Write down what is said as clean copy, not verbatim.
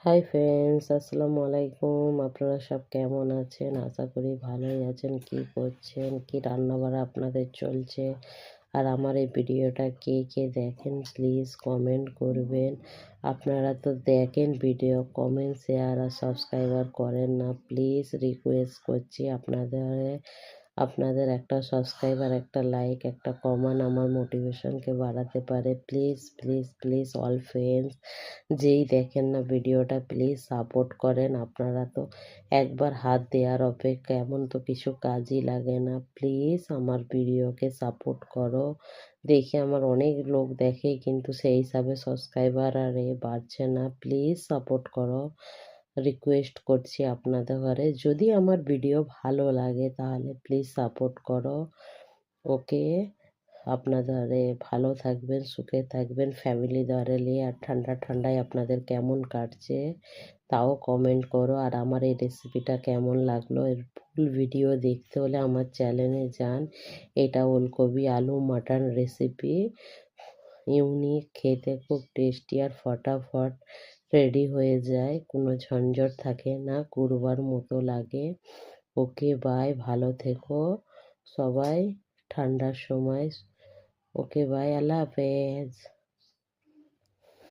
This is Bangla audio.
হাই ফ্রেন্ডস, আসসালামু আলাইকুম। আপনারা সব কেমন আছেন? আশা করি ভালোই আছেন। কি করছেন, কি রান্নাবাড়া আপনাদের চলছে? আর আমার এই ভিডিওটা কে কে দেখেন প্লিজ কমেন্ট করবেন। আপনারা তো দেখেন ভিডিও, কমেন্ট শেয়ার আর সাবস্ক্রাইবার করেন না। প্লিজ রিকোয়েস্ট করছি আপনাদের একটা সাবস্ক্রাইবার, একটা লাইক, একটা কমেন্ট আমার মোটিভেশনকে বাড়াতে পারে। Please please please all friends, যেই দেখেন না ভিডিওটা প্লিজ সাপোর্ট করেন। আপনারা তো একবার হাত দেওয়ার অপেক্ষা, এমন তো কিছু কাজই লাগে না। প্লিজ আমার ভিডিওকে সাপোর্ট করো। দেখে আমার অনেক লোক দেখে, কিন্তু সেই হিসাবে সাবস্ক্রাইবার আর বাড়ছে না। প্লিজ সাপোর্ট করো, রিকোয়েস্ট করছি আপনাদের ঘরে। যদি আমার ভিডিও ভালো লাগে তাহলে প্লিজ সাপোর্ট করো। ওকে, আপনাদের ভালো থাকবেন, সুখে থাকবেন, ফ্যামিলি দ্বারা নিয়ে। আর ঠান্ডা ঠান্ডায় আপনাদের কেমন কাটছে তাও কমেন্ট করো। আর আমার এই রেসিপিটা কেমন লাগলো, এর ফুল ভিডিও দেখতে হলে আমার চ্যানেলে যান। এটা ওলকপি আলু মাটন রেসিপি, ইউনিক, খেতে খুব টেস্টি আর ফটাফট রেডি হয়ে যায়, কোনো ঝঞ্ঝট থাকে না, করবার মতো লাগে। ওকে বাই, ভালো থেকো সবাই ঠান্ডার সময়। ওকে বাই, আল্লাহ হাফেজ।